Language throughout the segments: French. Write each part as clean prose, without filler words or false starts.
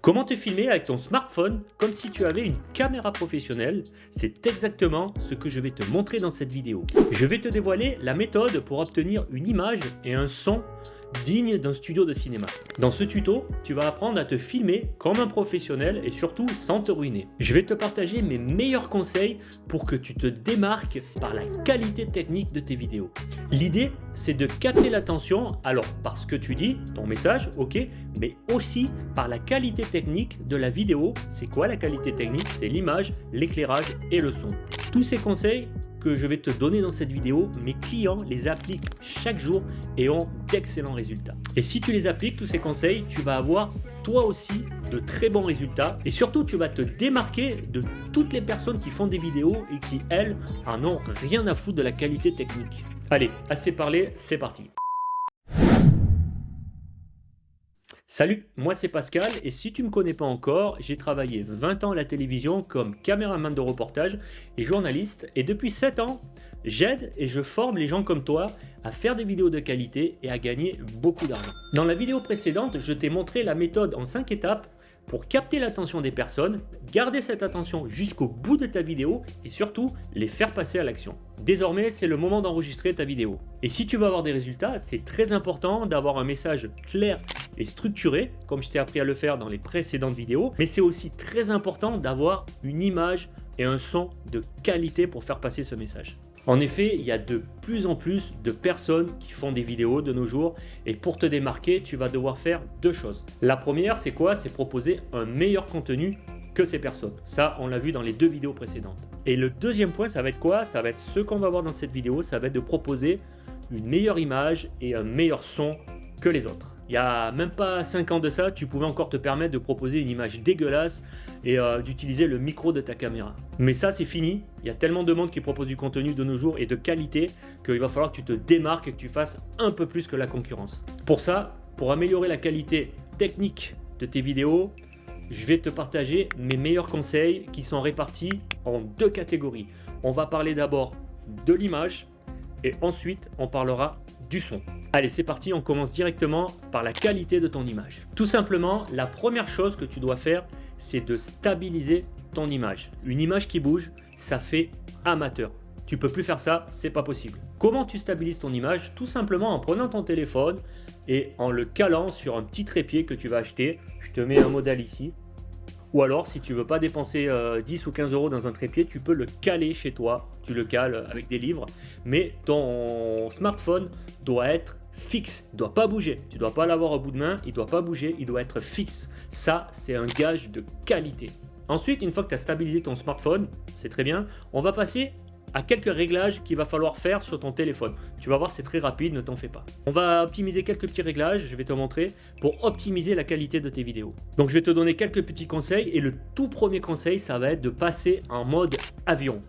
Comment te filmer avec ton smartphone comme si tu avais une caméra professionnelle? C'est exactement ce que je vais te montrer dans cette vidéo. Je vais te dévoiler la méthode pour obtenir une image et un son digne d'un studio de cinéma. Dans ce tuto, tu vas apprendre à te filmer comme un professionnel et surtout sans te ruiner. Je vais te partager mes meilleurs conseils pour que tu te démarques par la qualité technique de tes vidéos. L'idée, c'est de capter l'attention, alors par ce que tu dis, ton message, ok, mais aussi par la qualité technique de la vidéo. C'est quoi la qualité technique? C'est l'image, l'éclairage et le son. Tous ces conseils que je vais te donner dans cette vidéo, mes clients les appliquent chaque jour et ont d'excellents résultats. Et si tu les appliques, tous ces conseils, tu vas avoir toi aussi de très bons résultats et surtout tu vas te démarquer de toutes les personnes qui font des vidéos et qui, elles, en ont rien à foutre de la qualité technique. Allez, assez parlé, c'est parti. Salut, moi c'est Pascal et si tu ne me connais pas encore, j'ai travaillé 20 ans à la télévision comme caméraman de reportage et journaliste et depuis 7 ans, j'aide et je forme les gens comme toi à faire des vidéos de qualité et à gagner beaucoup d'argent. Dans la vidéo précédente, je t'ai montré la méthode en 5 étapes pour capter l'attention des personnes, garder cette attention jusqu'au bout de ta vidéo et surtout les faire passer à l'action. Désormais, c'est le moment d'enregistrer ta vidéo. Et si tu veux avoir des résultats, c'est très important d'avoir un message clair et structuré, comme je t'ai appris à le faire dans les précédentes vidéos, mais c'est aussi très important d'avoir une image et un son de qualité pour faire passer ce message. En effet, il y a de plus en plus de personnes qui font des vidéos de nos jours et pour te démarquer, tu vas devoir faire deux choses. La première, c'est quoi? C'est proposer un meilleur contenu que ces personnes. Ça, on l'a vu dans les deux vidéos précédentes. Et le deuxième point, ça va être quoi? Ça va être ce qu'on va voir dans cette vidéo, ça va être de proposer une meilleure image et un meilleur son que les autres. Il n'y a même pas 5 ans de ça, tu pouvais encore te permettre de proposer une image dégueulasse et d'utiliser le micro de ta caméra. Mais ça, c'est fini. Il y a tellement de monde qui propose du contenu de nos jours et de qualité qu'il va falloir que tu te démarques et que tu fasses un peu plus que la concurrence. Pour ça, pour améliorer la qualité technique de tes vidéos, je vais te partager mes meilleurs conseils qui sont répartis en deux catégories. On va parler d'abord de l'image et ensuite on parlera du son. Allez, c'est parti, on commence directement par la qualité de ton image. Tout simplement, la première chose que tu dois faire, c'est de stabiliser ton image. Une image qui bouge, ça fait amateur. Tu peux plus faire ça, c'est pas possible. Comment tu stabilises ton image? Tout simplement en prenant ton téléphone et en le calant sur un petit trépied que tu vas acheter. Je te mets un modèle ici. Ou alors, si tu veux pas dépenser 10 ou 15 euros dans un trépied, tu peux le caler chez toi. Tu le cales avec des livres. Mais ton smartphone doit être fixe. Il ne doit pas bouger. Tu ne dois pas l'avoir au bout de main. Il ne doit pas bouger. Il doit être fixe. Ça, c'est un gage de qualité. Ensuite, une fois que tu as stabilisé ton smartphone, c'est très bien, on va passer à quelques réglages qu'il va falloir faire sur ton téléphone. Tu vas voir, c'est très rapide, ne t'en fais pas. On va optimiser quelques petits réglages, je vais te montrer, pour optimiser la qualité de tes vidéos. Donc je vais te donner quelques petits conseils et le tout premier conseil, ça va être de passer en mode avion.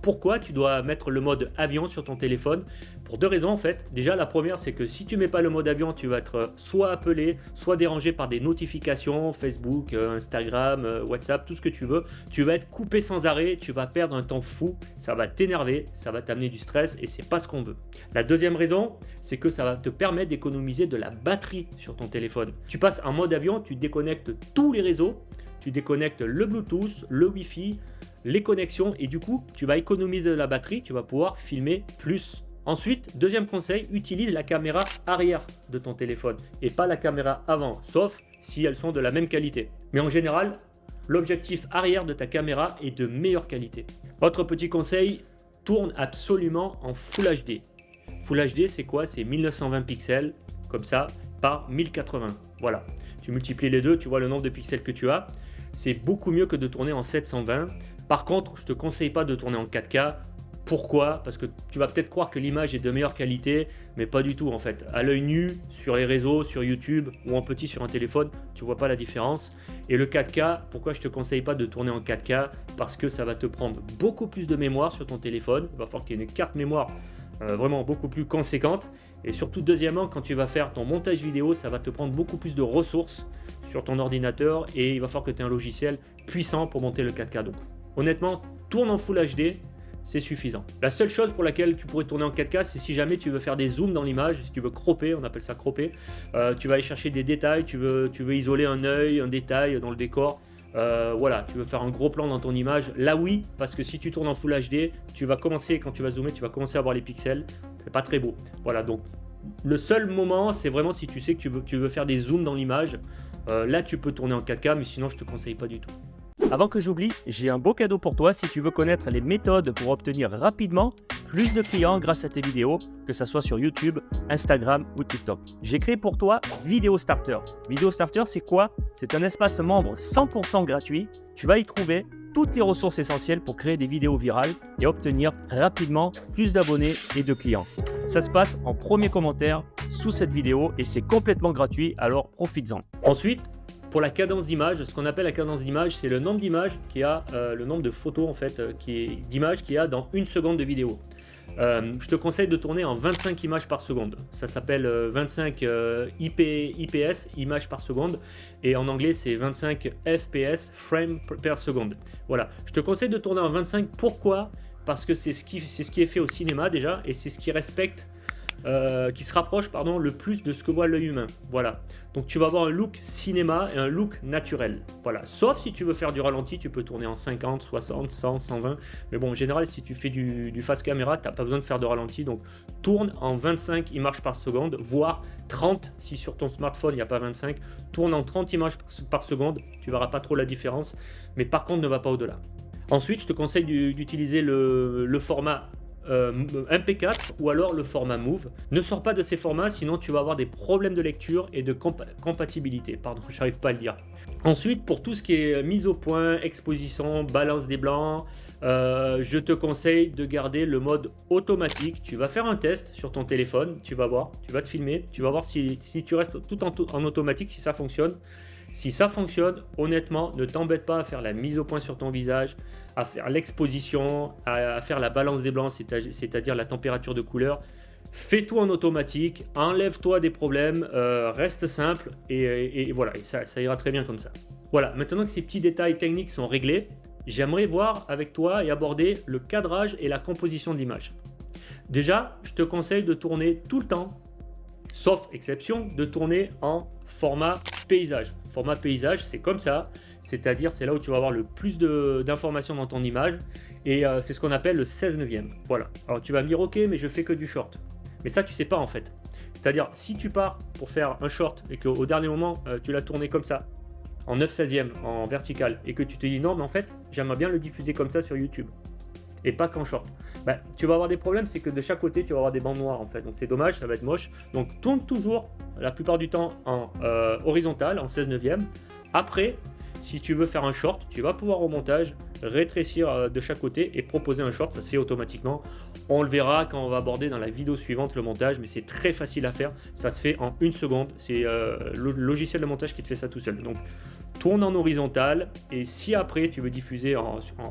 Pourquoi tu dois mettre le mode avion sur ton téléphone? Pour deux raisons en fait. Déjà la première, c'est que si tu mets pas le mode avion, tu vas être soit appelé, soit dérangé par des notifications, Facebook, Instagram, WhatsApp, tout ce que tu veux. Tu vas être coupé sans arrêt, tu vas perdre un temps fou, ça va t'énerver, ça va t'amener du stress et c'est pas ce qu'on veut. La deuxième raison, c'est que ça va te permettre d'économiser de la batterie sur ton téléphone. Tu passes en mode avion, tu déconnectes tous les réseaux, tu déconnectes le Bluetooth, le Wi-Fi, les connexions et du coup, tu vas économiser de la batterie, tu vas pouvoir filmer plus. Ensuite, deuxième conseil, utilise la caméra arrière de ton téléphone et pas la caméra avant, sauf si elles sont de la même qualité. Mais en général, l'objectif arrière de ta caméra est de meilleure qualité. Autre petit conseil, tourne absolument en Full HD. Full HD, c'est quoi? C'est 1920 pixels, comme ça, par 1080. Voilà. Tu multiplies les deux, tu vois le nombre de pixels que tu as. C'est beaucoup mieux que de tourner en 720. Par contre, je ne te conseille pas de tourner en 4K. Pourquoi? Parce que tu vas peut-être croire que l'image est de meilleure qualité, mais pas du tout en fait. À l'œil nu, sur les réseaux, sur YouTube ou en petit sur un téléphone, tu ne vois pas la différence. Et le 4K, pourquoi je ne te conseille pas de tourner en 4K? Parce que ça va te prendre beaucoup plus de mémoire sur ton téléphone. Il va falloir qu'il y ait une carte mémoire vraiment beaucoup plus conséquente. Et surtout, deuxièmement, quand tu vas faire ton montage vidéo, ça va te prendre beaucoup plus de ressources sur ton ordinateur et il va falloir que tu aies un logiciel puissant pour monter le 4K. Donc, honnêtement, tourne en Full HD. c'est suffisant. La seule chose pour laquelle tu pourrais tourner en 4K, c'est si jamais tu veux faire des zooms dans l'image, si tu veux cropper, on appelle ça cropper, tu vas aller chercher des détails, tu veux isoler un œil, un détail dans le décor. Voilà, tu veux faire un gros plan dans ton image, là oui, parce que si tu tournes en Full HD, tu vas commencer, quand tu vas zoomer, tu vas commencer à voir les pixels, c'est pas très beau. Voilà, donc le seul moment, c'est vraiment si tu sais que tu veux faire des zooms dans l'image, là tu peux tourner en 4K, mais sinon je te conseille pas du tout. Avant que j'oublie, j'ai un beau cadeau pour toi si tu veux connaître les méthodes pour obtenir rapidement plus de clients grâce à tes vidéos, que ce soit sur YouTube, Instagram ou TikTok. J'ai créé pour toi Video Starter. Video Starter, c'est quoi? C'est un espace membre 100% gratuit. Tu vas y trouver toutes les ressources essentielles pour créer des vidéos virales et obtenir rapidement plus d'abonnés et de clients. Ça se passe en premier commentaire sous cette vidéo et c'est complètement gratuit, alors profites-en. Ensuite, pour la cadence d'image, ce qu'on appelle la cadence d'image, c'est le nombre d'images qu'il y a, le nombre de photos en fait, d'images qu'il y a dans une seconde de vidéo. Je te conseille de tourner en 25 images par seconde. Ça s'appelle 25 IPS, images par seconde, et en anglais c'est 25 FPS, frame per seconde. Voilà, je te conseille de tourner en 25. Pourquoi? Parce que c'est ce qui est fait au cinéma déjà, et c'est ce qui respecte, qui se rapproche le plus de ce que voit l'œil humain. Voilà, donc tu vas avoir un look cinéma et un look naturel. Voilà, sauf si tu veux faire du ralenti, tu peux tourner en 50, 60, 100, 120. Mais bon, en général, si tu fais du face caméra, tu n'as pas besoin de faire de ralenti. Donc tourne en 25 images par seconde, voire 30 si sur ton smartphone il n'y a pas 25. Tourne en 30 images par seconde, tu verras pas trop la différence. Mais par contre, ne va pas au-delà. Ensuite, je te conseille d'utiliser le format MP4 ou alors le format Move. Ne sors pas de ces formats, sinon tu vas avoir des problèmes de lecture et de compatibilité. Pardon, j'arrive pas à le dire. Ensuite, pour tout ce qui est mise au point, exposition, balance des blancs, je te conseille de garder le mode automatique. Tu vas faire un test sur ton téléphone, tu vas voir, tu vas te filmer, tu vas voir si tu restes tout en automatique, si ça fonctionne. Si ça fonctionne, honnêtement, ne t'embête pas à faire la mise au point sur ton visage, à faire l'exposition, à faire la balance des blancs, c'est-à-dire la température de couleur. Fais tout en automatique, enlève-toi des problèmes, reste simple et voilà, et ça ira très bien comme ça. Voilà, maintenant que ces petits détails techniques sont réglés, j'aimerais voir avec toi et aborder le cadrage et la composition de l'image. Déjà, je te conseille de tourner tout le temps, sauf exception, de tourner en format paysage. Format paysage, c'est comme ça, c'est-à-dire c'est là où tu vas avoir le plus d'informations dans ton image, et c'est ce qu'on appelle le 16/9. Voilà. Alors tu vas me dire ok, mais je fais que du short. Mais ça tu sais pas en fait. C'est-à-dire si tu pars pour faire un short et qu'au dernier moment tu l'as tourné comme ça, en 9/16 en vertical, et que tu te dis non mais en fait j'aimerais bien le diffuser comme ça sur YouTube et pas qu'en short, bah, tu vas avoir des problèmes, c'est que de chaque côté tu vas avoir des bandes noires en fait, donc c'est dommage, ça va être moche. Donc tourne toujours la plupart du temps en horizontal, en 16/9. Après, si tu veux faire un short, tu vas pouvoir au montage rétrécir de chaque côté et proposer un short, ça se fait automatiquement. On le verra quand on va aborder dans la vidéo suivante le montage, mais c'est très facile à faire, ça se fait en 1 seconde, c'est le logiciel de montage qui te fait ça tout seul. Donc tourne en horizontal, et si après tu veux diffuser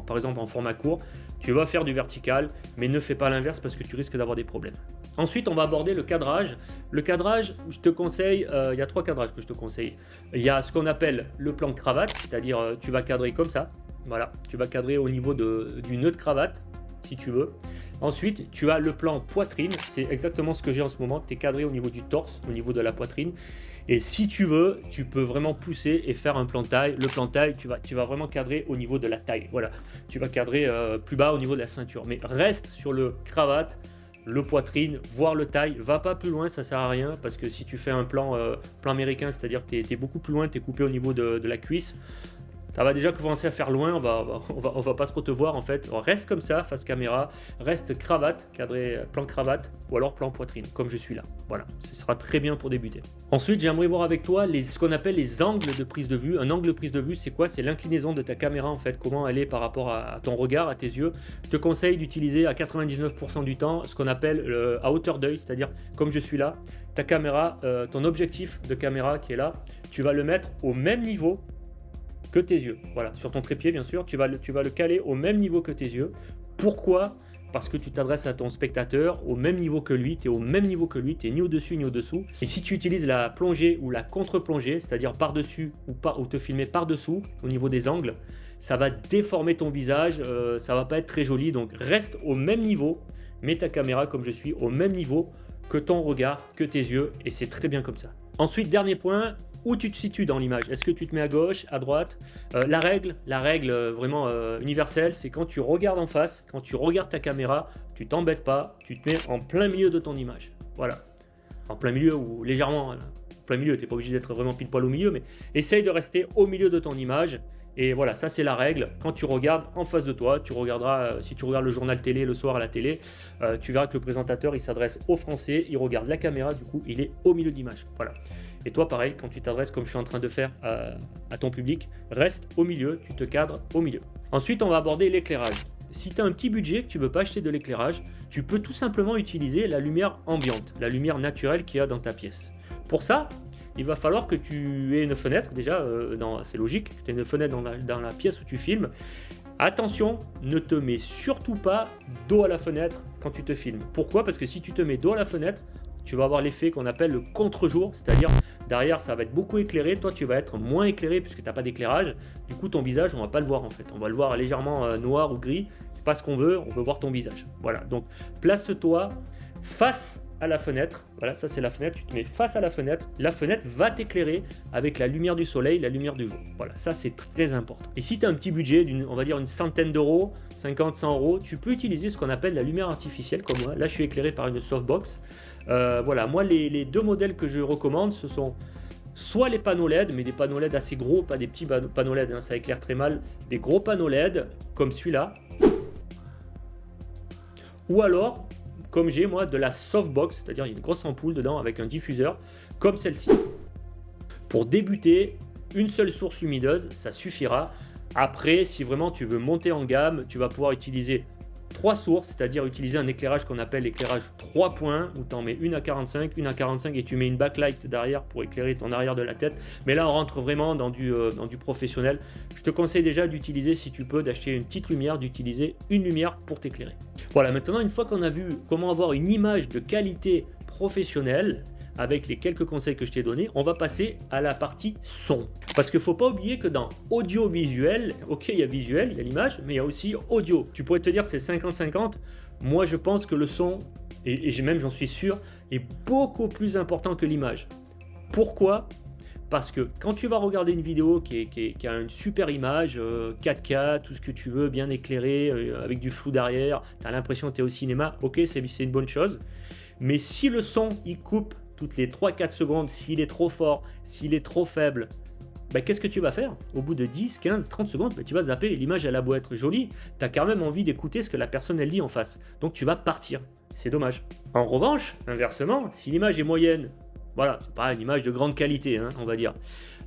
par exemple en format court, tu vas faire du vertical, mais ne fais pas l'inverse parce que tu risques d'avoir des problèmes. Ensuite, on va aborder le cadrage. Le cadrage, je te conseille, il y a 3 cadrages que je te conseille. Il y a ce qu'on appelle le plan cravate, c'est-à-dire tu vas cadrer comme ça. Voilà, tu vas cadrer au niveau du nœud de cravate, si tu veux. Ensuite, tu as le plan poitrine, c'est exactement ce que j'ai en ce moment. Tu es cadré au niveau du torse, au niveau de la poitrine. Et si tu veux, tu peux vraiment pousser et faire un plan taille. Le plan taille, tu vas vraiment cadrer au niveau de la taille. Voilà, tu vas cadrer plus bas au niveau de la ceinture. Mais reste sur le cravate, le poitrine, voire le taille. Va pas plus loin, ça sert à rien. Parce que si tu fais un plan américain, c'est-à-dire que tu es beaucoup plus loin, tu es coupé au niveau de la cuisse, ça va déjà commencer à faire loin, on va pas trop te voir en fait. Reste comme ça, face caméra, reste cravate, cadré plan cravate, ou alors plan poitrine, comme je suis là. Voilà, ce sera très bien pour débuter. Ensuite, j'aimerais voir avec toi ce qu'on appelle les angles de prise de vue. Un angle de prise de vue, c'est quoi? C'est l'inclinaison de ta caméra en fait, comment elle est par rapport à ton regard, à tes yeux. Je te conseille d'utiliser à 99% du temps ce qu'on appelle à hauteur d'œil, c'est-à-dire comme je suis là, ta caméra, ton objectif de caméra qui est là, tu vas le mettre au même niveau que tes yeux. Voilà, sur ton trépied bien sûr, tu vas le caler au même niveau que tes yeux. Pourquoi? parce que tu t'adresses à ton spectateur au même niveau que lui, tu es au même niveau que lui, tu n'es ni au-dessus ni au-dessous. Et si tu utilises la plongée ou la contre-plongée, c'est-à-dire par-dessus ou te filmer par-dessous au niveau des angles, ça va déformer ton visage, ça va pas être très joli. Donc reste au même niveau, mets ta caméra comme je suis au même niveau que ton regard, que tes yeux, et c'est très bien comme ça. Ensuite, dernier point, où tu te situes dans l'image. Est-ce que tu te mets à gauche, à droite? La règle vraiment universelle, c'est quand tu regardes en face, quand tu regardes ta caméra, tu t'embêtes pas, tu te mets en plein milieu de ton image. Voilà. En plein milieu ou légèrement en plein milieu, tu n'es pas obligé d'être vraiment pile poil au milieu, mais essaye de rester au milieu de ton image. Et voilà, ça c'est la règle. Quand tu regardes en face de toi, tu regarderas, si tu regardes le journal télé le soir à la télé, tu verras que le présentateur il s'adresse aux Français, il regarde la caméra, du coup il est au milieu de l'image. Voilà. Et toi pareil, quand tu t'adresses comme je suis en train de faire à ton public, reste au milieu, tu te cadres au milieu. Ensuite on va aborder l'éclairage. Si tu as un petit budget, que tu ne veux pas acheter de l'éclairage, tu peux tout simplement utiliser la lumière ambiante, la lumière naturelle qu'il y a dans ta pièce. Pour ça, il va falloir que tu aies une fenêtre, déjà, c'est logique, tu aies une fenêtre dans la pièce où tu filmes. Attention, ne te mets surtout pas dos à la fenêtre quand tu te filmes. Pourquoi? Parce que si tu te mets dos à la fenêtre, tu vas avoir l'effet qu'on appelle le contre-jour, c'est-à-dire derrière ça va être beaucoup éclairé, toi tu vas être moins éclairé puisque tu n'as pas d'éclairage, du coup ton visage on va pas le voir en fait, on va le voir légèrement noir ou gris, c'est pas ce qu'on veut, on veut voir ton visage. Voilà, donc place-toi face à la fenêtre, voilà ça c'est la fenêtre, tu te mets face à la fenêtre va t'éclairer avec la lumière du soleil, la lumière du jour, voilà ça c'est très important. Et si tu as un petit budget on va dire une centaine d'euros, 50, 100 euros, tu peux utiliser ce qu'on appelle la lumière artificielle comme moi, là je suis éclairé par une softbox. Voilà, moi les deux modèles que je recommande ce sont soit les panneaux LED, mais des panneaux LED assez gros, pas des petits panneaux LED, hein, ça éclaire très mal, des gros panneaux LED comme celui-là, ou alors comme j'ai moi de la softbox, c'est-à-dire il y a une grosse ampoule dedans avec un diffuseur comme celle-ci. Pour débuter, une seule source lumineuse, ça suffira. Après, si vraiment tu veux monter en gamme, tu vas pouvoir utiliser 3 sources, c'est-à-dire utiliser un éclairage qu'on appelle l'éclairage 3 points, où tu en mets une à 45 et tu mets une backlight derrière pour éclairer ton arrière de la tête. Mais là, on rentre vraiment dans du professionnel. Je te conseille déjà d'utiliser, si tu peux, d'acheter une petite lumière, d'utiliser une lumière pour t'éclairer. Voilà, maintenant, une fois qu'on a vu comment avoir une image de qualité professionnelle, avec les quelques conseils que je t'ai donnés, on va passer à la partie son. Parce qu'il ne faut pas oublier que dans audiovisuel, ok, il y a visuel, il y a l'image, mais il y a aussi audio. Tu pourrais te dire c'est 50-50. Moi, je pense que le son, et même j'en suis sûr, est beaucoup plus important que l'image. Pourquoi? Parce que quand tu vas regarder une vidéo qui a une super image, 4K, tout ce que tu veux, bien éclairé, avec du flou derrière, tu as l'impression que tu es au cinéma, ok, c'est une bonne chose. Mais si le son, il coupe toutes les 3-4 secondes, s'il est trop fort, s'il est trop faible, bah, qu'est-ce que tu vas faire? Au bout de 10, 15, 30 secondes, bah, tu vas zapper et l'image elle a beau être jolie, tu as quand même envie d'écouter ce que la personne elle dit en face. Donc tu vas partir. C'est dommage. En revanche, inversement, si l'image est moyenne, voilà, c'est pas une image de grande qualité, hein, on va dire.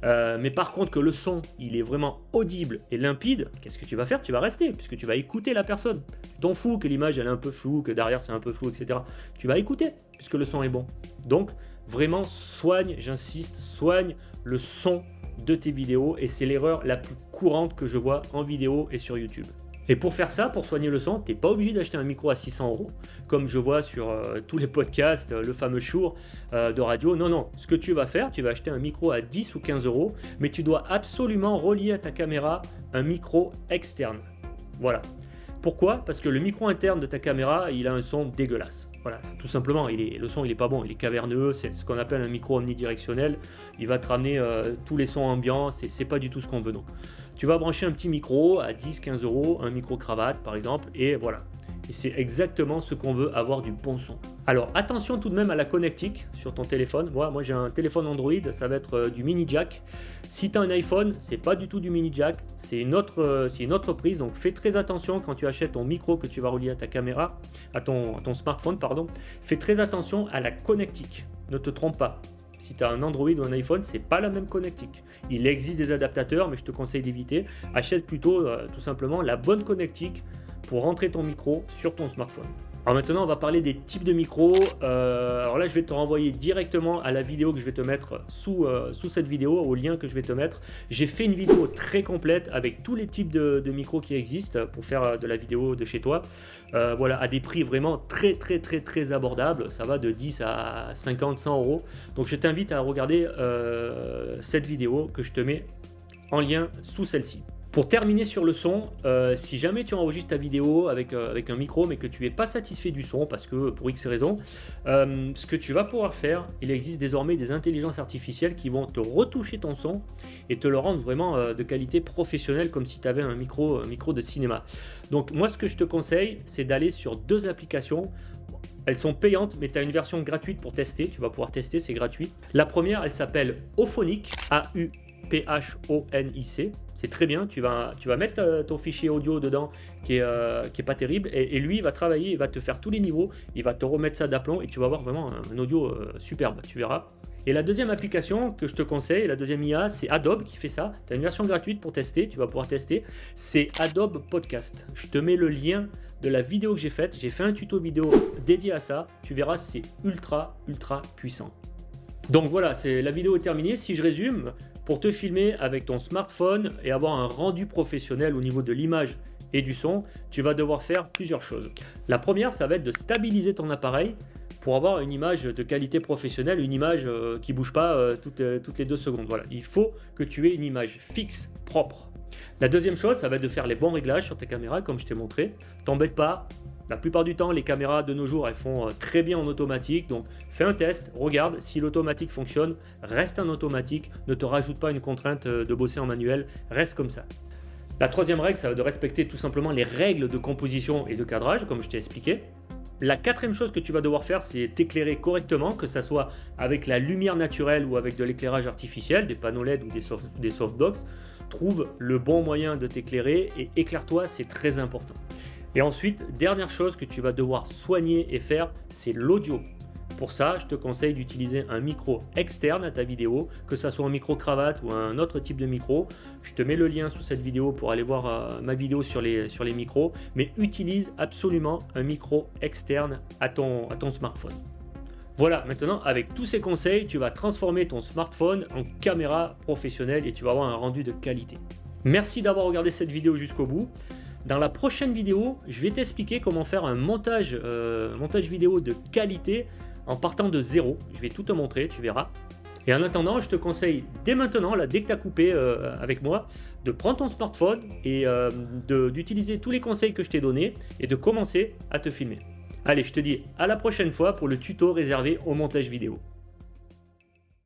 Mais par contre que le son, il est vraiment audible et limpide, qu'est-ce que tu vas faire? Tu vas rester, puisque tu vas écouter la personne. Tu t'en fous que l'image elle est un peu floue, que derrière c'est un peu flou, etc. Tu vas écouter, puisque le son est bon. Donc, vraiment, soigne, j'insiste, soigne le son de tes vidéos, et c'est l'erreur la plus courante que je vois en vidéo et sur YouTube. Et pour faire ça, pour soigner le son, tu n'es pas obligé d'acheter un micro à 600 €, comme je vois sur tous les podcasts, le fameux Shure de radio. Non, non, ce que tu vas faire, tu vas acheter un micro à 10 ou 15 €, mais tu dois absolument relier à ta caméra un micro externe. Voilà. Pourquoi? Parce que le micro interne de ta caméra, il a un son dégueulasse. Voilà, tout simplement, le son il est pas bon, il est caverneux, c'est ce qu'on appelle un micro omnidirectionnel. Il va te ramener tous les sons ambiants, c'est pas du tout ce qu'on veut. Donc, tu vas brancher un petit micro à 10-15 €, un micro cravate par exemple, et voilà. Et c'est exactement ce qu'on veut, avoir du bon son. Alors attention tout de même à la connectique sur ton téléphone. Moi j'ai un téléphone Android, ça va être du mini jack. Si tu as un iPhone, c'est pas du tout du mini jack, c'est une autre prise. Donc fais très attention quand tu achètes ton micro que tu vas relier à ta caméra, à ton smartphone, pardon. Fais très attention à la connectique. Ne te trompe pas. Si tu as un Android ou un iPhone, c'est pas la même connectique. Il existe des adaptateurs, mais je te conseille d'éviter. Achète plutôt tout simplement la bonne connectique pour rentrer ton micro sur ton smartphone. Alors maintenant, on va parler des types de micros. Alors là, je vais te renvoyer directement à la vidéo que je vais te mettre sous cette vidéo, au lien que je vais te mettre. J'ai fait une vidéo très complète avec tous les types de micros qui existent pour faire de la vidéo de chez toi. Voilà, à des prix vraiment très abordables. Ça va de 10 à 50, 100 euros. Donc je t'invite à regarder cette vidéo que je te mets en lien sous celle-ci. Pour terminer sur le son, si jamais tu enregistres ta vidéo avec un micro mais que tu n'es pas satisfait du son parce que pour X raison, ce que tu vas pouvoir faire, il existe désormais des intelligences artificielles qui vont te retoucher ton son et te le rendre vraiment de qualité professionnelle comme si tu avais un micro de cinéma. Donc moi ce que je te conseille, c'est d'aller sur deux applications. Elles sont payantes, mais tu as une version gratuite pour tester. Tu vas pouvoir tester, c'est gratuit. La première, elle s'appelle Auphonic, A-U-P-H-O-N-I-C. C'est très bien, tu vas mettre ton fichier audio dedans qui est pas terrible et lui il va travailler, il va te faire tous les niveaux, il va te remettre ça d'aplomb et tu vas avoir vraiment un audio superbe, tu verras. Et la deuxième application que je te conseille, la deuxième IA, c'est Adobe qui fait ça. Tu as une version gratuite pour tester, tu vas pouvoir tester. C'est Adobe Podcast. Je te mets le lien de la vidéo que j'ai faite. J'ai fait un tuto vidéo dédié à ça. Tu verras, c'est ultra puissant. Donc voilà, la vidéo est terminée. Si je résume, pour te filmer avec ton smartphone et avoir un rendu professionnel au niveau de l'image et du son, tu vas devoir faire plusieurs choses. La première, ça va être de stabiliser ton appareil pour avoir une image de qualité professionnelle, une image qui ne bouge pas toutes les 2 secondes. Voilà, il faut que tu aies une image fixe, propre. La deuxième chose, ça va être de faire les bons réglages sur ta caméra, comme je t'ai montré. T'embête pas. La plupart du temps, les caméras de nos jours, elles font très bien en automatique. Donc, fais un test, regarde si l'automatique fonctionne. Reste en automatique. Ne te rajoute pas une contrainte de bosser en manuel. Reste comme ça. La troisième règle, ça va être de respecter tout simplement les règles de composition et de cadrage, comme je t'ai expliqué. La quatrième chose que tu vas devoir faire, c'est t'éclairer correctement, que ce soit avec la lumière naturelle ou avec de l'éclairage artificiel, des panneaux LED ou des softbox. Trouve le bon moyen de t'éclairer et éclaire-toi, c'est très important. Et ensuite, dernière chose que tu vas devoir soigner et faire, c'est l'audio. Pour ça, je te conseille d'utiliser un micro externe à ta vidéo, que ce soit un micro cravate ou un autre type de micro. Je te mets le lien sous cette vidéo pour aller voir ma vidéo sur les micros, mais utilise absolument un micro externe à ton smartphone. Voilà, maintenant avec tous ces conseils, tu vas transformer ton smartphone en caméra professionnelle et tu vas avoir un rendu de qualité. Merci d'avoir regardé cette vidéo jusqu'au bout. Dans la prochaine vidéo, je vais t'expliquer comment faire un montage vidéo de qualité en partant de zéro. Je vais tout te montrer, tu verras. Et en attendant, je te conseille dès maintenant, là, dès que tu as coupé avec moi, de prendre ton smartphone et d'utiliser tous les conseils que je t'ai donnés et de commencer à te filmer. Allez, je te dis à la prochaine fois pour le tuto réservé au montage vidéo.